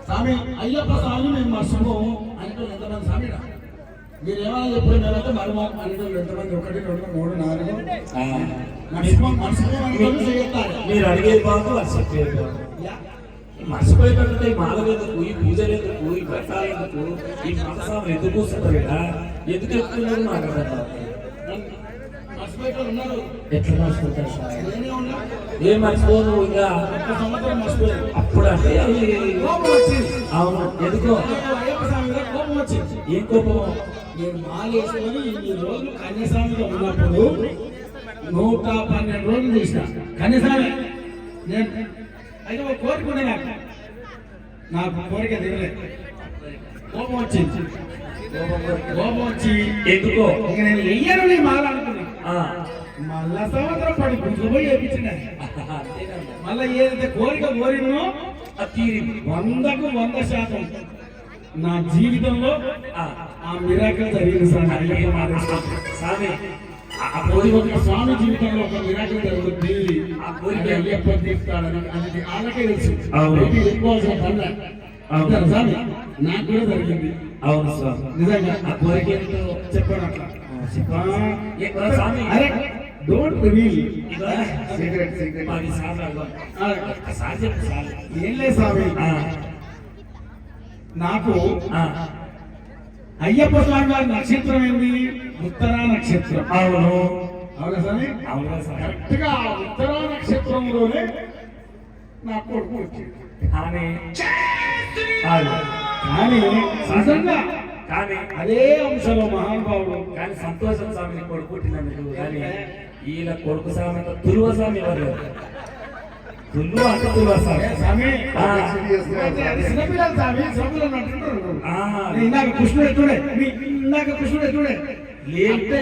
స్వామి అయ్యప్ప స్వామి మేము మర్చిపోము అంటే ఎంతమంది స్వామి మీరు ఏమైనా చెప్పిన మేమైతే మరమో అంటే ఎంతమంది 1 2 3 4 మర్చిపోతారు. మీరు అడిగేది బాగు మర్చిపోయేది మర్చిపోయేటట్టు మాలవేందుకు ఈ పూజలేందుకు ఈ వ్రతాలేందుకు ఈ మనసాలు ఎందుకు వస్తున్నారు కదా ఎందుకు చెప్తున్నారు నాకు అర్థం ఎట్లా మర్చిపోతారు ఏం మర్చిపోను ఇంకా అప్పుడు అంటే అవును ఎందుకో ఏం కోపం నేను మాలేసుకొని ఇన్ని రోజులు కన్యస్వామిగా ఉన్నప్పుడు 112 రోజులు చేసిన కన్యస్వామి నేను అయితే ఒక కోరిక ఉండే నాకు కోరిక తిరగలేదు కోపం వచ్చింది కోపం వచ్చి ఎందుకో ఇక నేను వెయ్యను నేను మాలనుకున్నా మళ్ళా సంవత్సరం పడి గుంజుకుపోయి వేయించిన మళ్ళీ ఏదైతే కోరిక కోరినో తీరి 100కు 100% నా జీవితంలో ఆ మిరాకిల్ జరిగింది స్వామి. ఒక స్వామి జీవితంలో ఒక మిరాకిల్ జరుగుతుంది ఆ కోరిక అయ్యప్ప తీస్తాడని అది వాళ్ళకే తెలుసు ఎక్కువసిన పనులు స్వామి నాకు కూడా జరిగింది. అవును స్వామి నిజంగా ఆ కోరిక చెప్పాను అట్లా అరే డోంట్ రివీల్ ఏం లేదు స్వామి నాకు అయ్యప్ప స్వామి గారి నక్షత్రం ఏంది ఉత్తరా నక్షత్రం. అవును అవునా స్వామి కరెక్ట్ గా ఉత్తరా నక్షత్రంలోనే నా కొడుకు వచ్చింది కానీ నిజంగా కానీ అదే అంశంలో మహానుభావుడు కానీ సంతోషం స్వామిని కొడుకు పుట్టినందుకు కానీ ఈయన కొడుకు స్వామి తులువ స్వామి ఎవరు తుల్లు అంటే తులువ స్వామి చిన్నపిల్లలు స్వామి చిన్నపిల్లలు అంటుంటారు ఇందాక కృష్ణుడే చూడే ఇందాక కృష్ణుడే చూడే లేంటే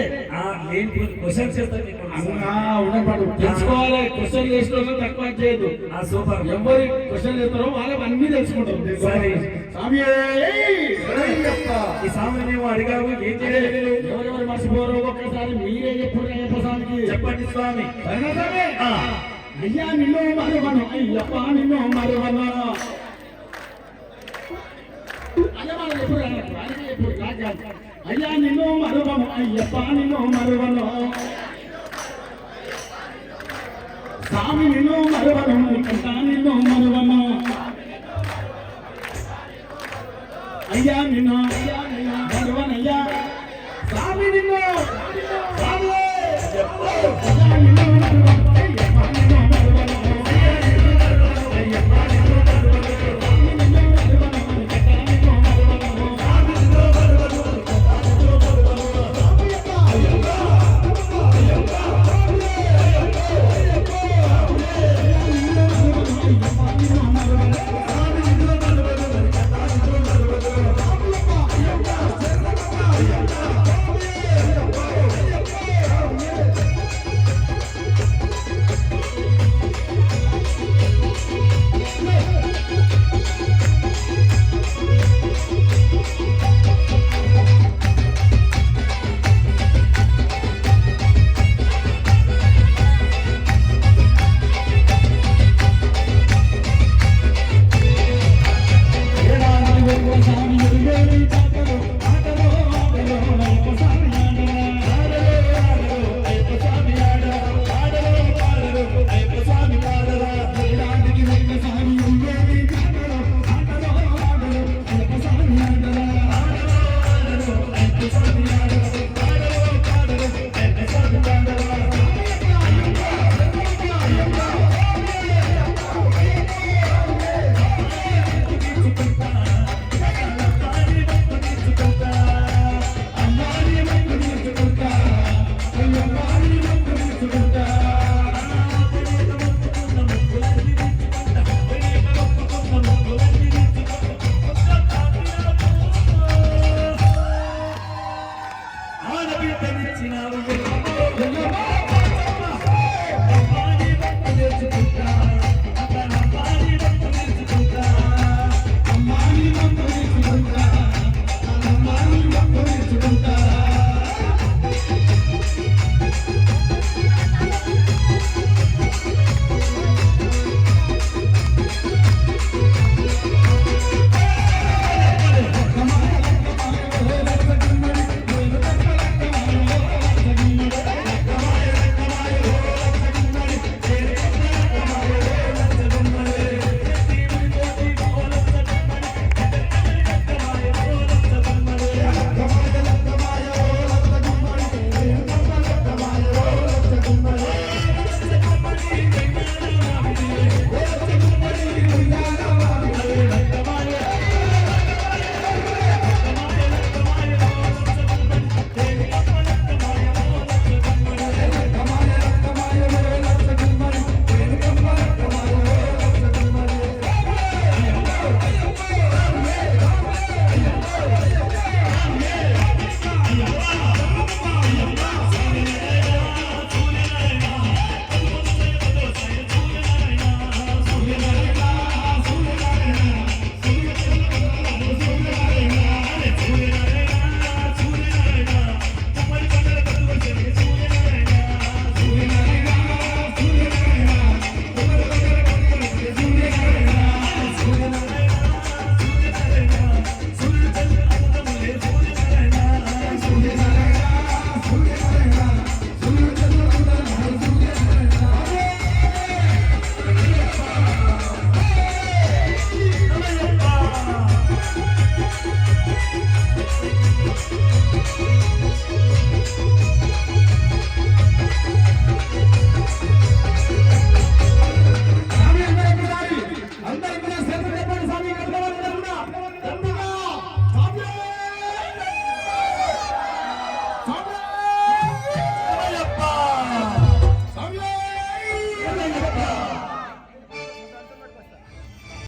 లేని క్వశ్చన్ చేస్తారు తెలుసుకోవాలి. క్వశ్చన్ చేసిన తక్కువ చేయదు. సూపర్ ఎవరి క్వశ్చన్ చేస్తారో వాళ్ళకి అన్ని తెలుసుకుంటారు. స్వామి ఈ స్వామిని అడిగారు ఏం చేయలేదు ఎవరెవరు మర్చిపోరు ఒక్కసారి మీరే చెప్పుడు అయ్యప్ప స్వామికి చెప్పండి స్వామి. అయ్యా నిన్ను మరువను అయ్యప్ప నిన్ను మరువను అయ్యా నిన్ను మరువను అయ్యప్ప నిన్ను మరువను స్వామి నిన్ను మరువను కంట నిన్ను మరువను అయ్యా నిన్ను మరువనయ్యా స్వామి నిన్ను